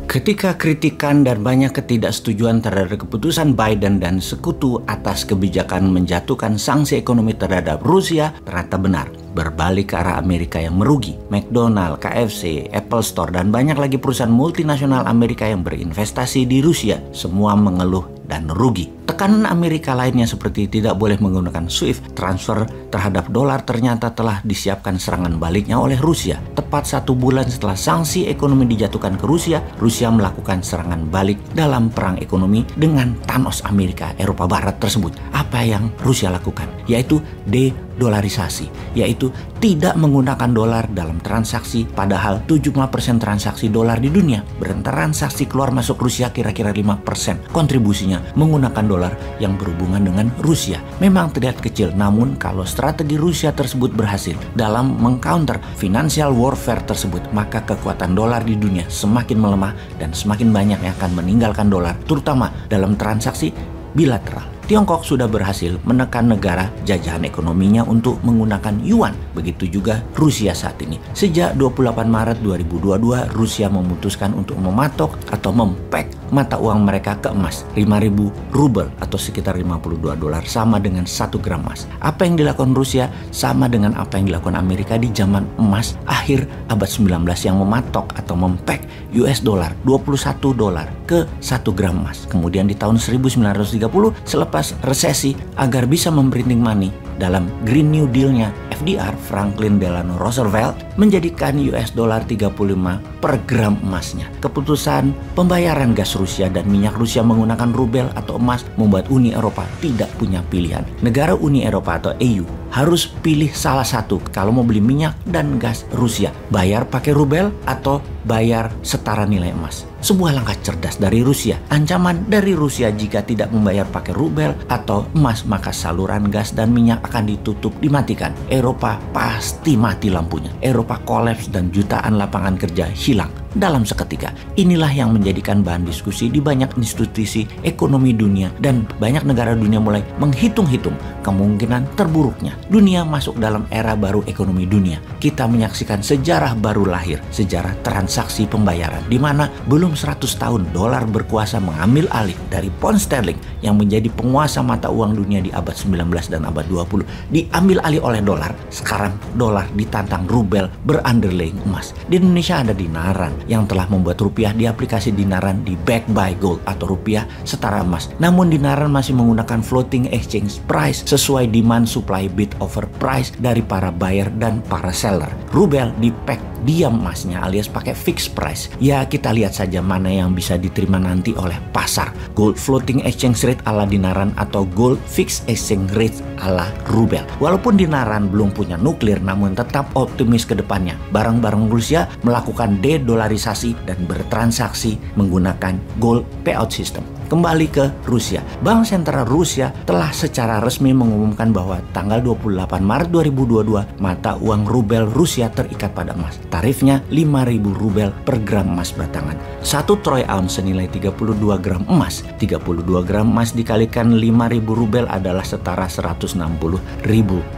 Ketika kritikan dan banyak ketidaksetujuan terhadap keputusan Biden dan sekutu atas kebijakan menjatuhkan sanksi ekonomi terhadap Rusia ternyata benar, berbalik ke arah Amerika yang merugi. McDonald, KFC, Apple Store, dan banyak lagi perusahaan multinasional Amerika yang berinvestasi di Rusia semua mengeluh dan rugi. Tekanan Amerika lainnya seperti tidak boleh menggunakan SWIFT transfer terhadap dolar ternyata telah disiapkan serangan baliknya oleh Rusia. Tepat 1 bulan setelah sanksi ekonomi dijatuhkan ke Rusia, Rusia melakukan serangan balik dalam perang ekonomi dengan Thanos Amerika Eropa Barat tersebut. Apa yang Rusia lakukan? Yaitu de-dolarisasi, yaitu tidak menggunakan dolar dalam transaksi, padahal 75% transaksi dolar di dunia bertransaksi keluar masuk Rusia kira-kira 5% kontribusinya menggunakan dolar yang berhubungan dengan Rusia. Memang terlihat kecil, namun kalau strategi Rusia tersebut berhasil dalam mengcounter financial warfare tersebut, maka kekuatan dolar di dunia semakin melemah dan semakin banyak yang akan meninggalkan dolar, terutama dalam transaksi bilateral. Tiongkok sudah berhasil menekan negara jajahan ekonominya untuk menggunakan yuan. Begitu juga Rusia saat ini. Sejak 28 Maret 2022, Rusia memutuskan untuk mematok atau mempeg mata uang mereka ke emas 5.000 rubel atau sekitar 52 dolar, sama dengan 1 gram emas. Apa yang dilakukan Rusia sama dengan apa yang dilakukan Amerika di zaman emas akhir abad 19 yang mematok atau mempeg US dollar 21 dolar ke 1 gram emas. Kemudian di tahun 1930 selepas resesi, agar bisa memprinting money dalam Green New Deal-nya FDR, Franklin Delano Roosevelt, menjadikan US dollar 35 per gram emasnya. Keputusan pembayaran gas Rusia dan minyak Rusia menggunakan rubel atau emas membuat Uni Eropa tidak punya pilihan. Negara Uni Eropa atau EU harus pilih salah satu kalau mau beli minyak dan gas Rusia. Bayar pakai rubel atau bayar setara nilai emas. Sebuah langkah cerdas dari Rusia. Ancaman dari Rusia jika tidak membayar pakai rubel atau emas, maka saluran gas dan minyak akan ditutup, dimatikan. Eropa pasti mati lampunya. Eropa kolaps dan jutaan lapangan kerja hilang dalam seketika. Inilah yang menjadikan bahan diskusi di banyak institusi ekonomi dunia, dan banyak negara dunia mulai menghitung-hitung kemungkinan terburuknya. Dunia masuk dalam era baru ekonomi dunia. Kita menyaksikan sejarah baru lahir, sejarah transaksi pembayaran, di mana belum 100 tahun dolar berkuasa mengambil alih dari pound sterling yang menjadi penguasa mata uang dunia di abad 19 dan abad 20, diambil alih oleh dolar. Sekarang dolar ditantang rubel berunderlying emas. Di Indonesia ada dinaran yang telah membuat rupiah di aplikasi dinaran di back by gold atau rupiah setara emas. Namun dinaran masih menggunakan floating exchange price sesuai demand supply bid over price dari para buyer dan para seller. Rubel di pack diam emasnya alias pakai fixed price. Ya, kita lihat saja mana yang bisa diterima nanti oleh pasar. Gold floating exchange rate ala dinaran atau gold fixed exchange rate ala rubel. Walaupun dinaran belum punya nuklir, namun tetap optimis ke depannya. Barang-barang Rusia melakukan de-dolarisasi dan bertransaksi menggunakan gold payout system. Kembali ke Rusia. Bank Sentral Rusia telah secara resmi mengumumkan bahwa tanggal 28 Maret 2022 mata uang rubel Rusia terikat pada emas. Tarifnya 5.000 rubel per gram emas batangan. 1 troy ounce senilai 32 gram emas. 32 gram emas dikalikan 5.000 rubel adalah setara 160.000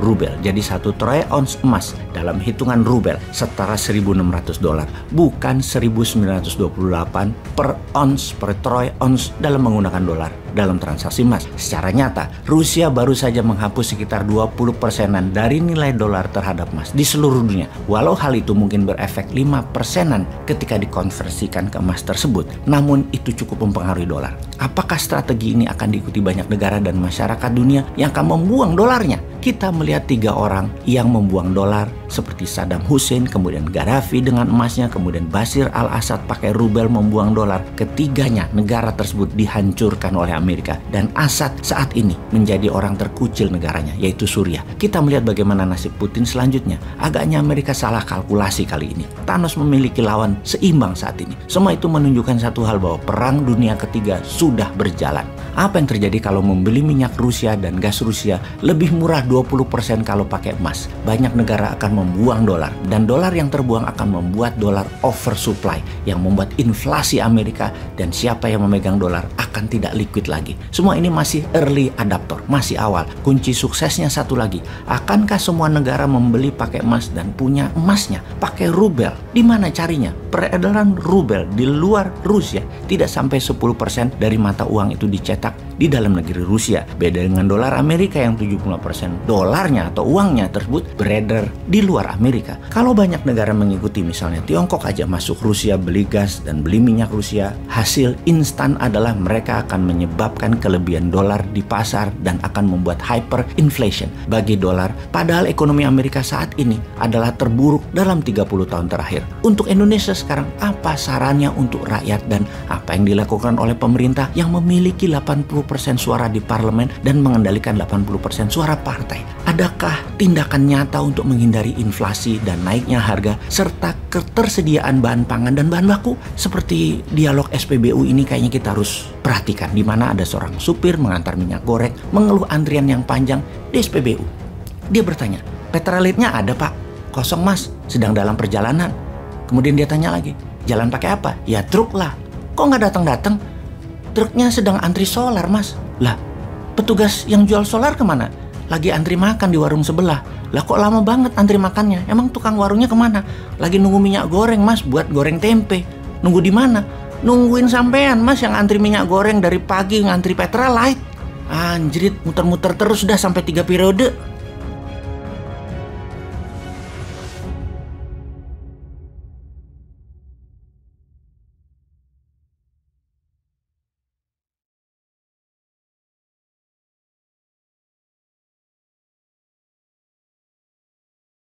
rubel. Jadi 1 troy ounce emas dalam hitungan rubel setara 1.600 dolar, bukan 1.928 per ounce per troy ounce dalam menggunakan dolar dalam transaksi emas. Secara nyata, Rusia baru saja menghapus sekitar 20%-an dari nilai dolar terhadap emas di seluruh dunia. Walau hal itu mungkin berefek 5%-an ketika dikonversikan ke emas tersebut, namun itu cukup mempengaruhi dolar. Apakah strategi ini akan diikuti banyak negara dan masyarakat dunia yang akan membuang dolarnya? Kita melihat 3 orang yang membuang dolar seperti Saddam Hussein, kemudian Gaddafi dengan emasnya, kemudian Bashar al-Assad pakai rubel membuang dolar. Ketiganya negara tersebut dihancurkan oleh Amerika, dan Assad saat ini menjadi orang terkucil negaranya, yaitu Suriah. Kita melihat bagaimana nasib Putin selanjutnya. Agaknya Amerika salah kalkulasi kali ini. Thanos memiliki lawan seimbang saat ini. Semua itu menunjukkan satu hal, bahwa perang dunia ketiga sudah berjalan. Apa yang terjadi kalau membeli minyak Rusia dan gas Rusia lebih murah 20% kalau pakai emas? Banyak negara akan membuang dolar, dan dolar yang terbuang akan membuat dolar oversupply yang membuat inflasi Amerika, dan siapa yang memegang dolar akan tidak liquid lagi. Semua ini masih early adapter, masih awal. Kunci suksesnya satu lagi. Akankah semua negara membeli pakai emas dan punya emasnya pakai rubel? Di mana carinya? Peredaran rubel di luar Rusia tidak sampai 10% dari mata uang itu dicetak di dalam negeri Rusia. Beda dengan dolar Amerika yang 70% dolarnya atau uangnya tersebut beredar di luar Amerika. Kalau banyak negara mengikuti, misalnya Tiongkok aja masuk Rusia beli gas dan beli minyak Rusia, hasil instan adalah mereka akan menyebabkan kelebihan dolar di pasar dan akan membuat hyperinflation bagi dolar. Padahal ekonomi Amerika saat ini adalah terburuk dalam 30 tahun terakhir. Untuk Indonesia sekarang, apa sarannya untuk rakyat dan apa yang dilakukan oleh pemerintah yang memiliki 80% suara di parlemen dan mengendalikan 80% suara partai? Adakah tindakan nyata untuk menghindari inflasi dan naiknya harga serta ketersediaan bahan pangan dan bahan baku? Seperti dialog SPBU ini kayaknya kita harus perhatikan, di mana ada seorang supir mengantar minyak goreng mengeluh antrian yang panjang di SPBU. Dia bertanya, Petrolitnya ada pak? Kosong mas, sedang dalam perjalanan. Kemudian dia tanya lagi, jalan pakai apa? Ya truk lah. Kok nggak datang-datang? Truknya sedang antri solar mas. Lah, petugas yang jual solar kemana? Lagi antri makan di warung sebelah. Lah kok lama banget antri makannya? Emang tukang warungnya kemana? Lagi nunggu minyak goreng mas buat goreng tempe. Nunggu di mana? Nungguin sampean mas yang antri minyak goreng dari pagi ngantri Petralite. Anjrit, muter-muter terus dah sampai 3 periode.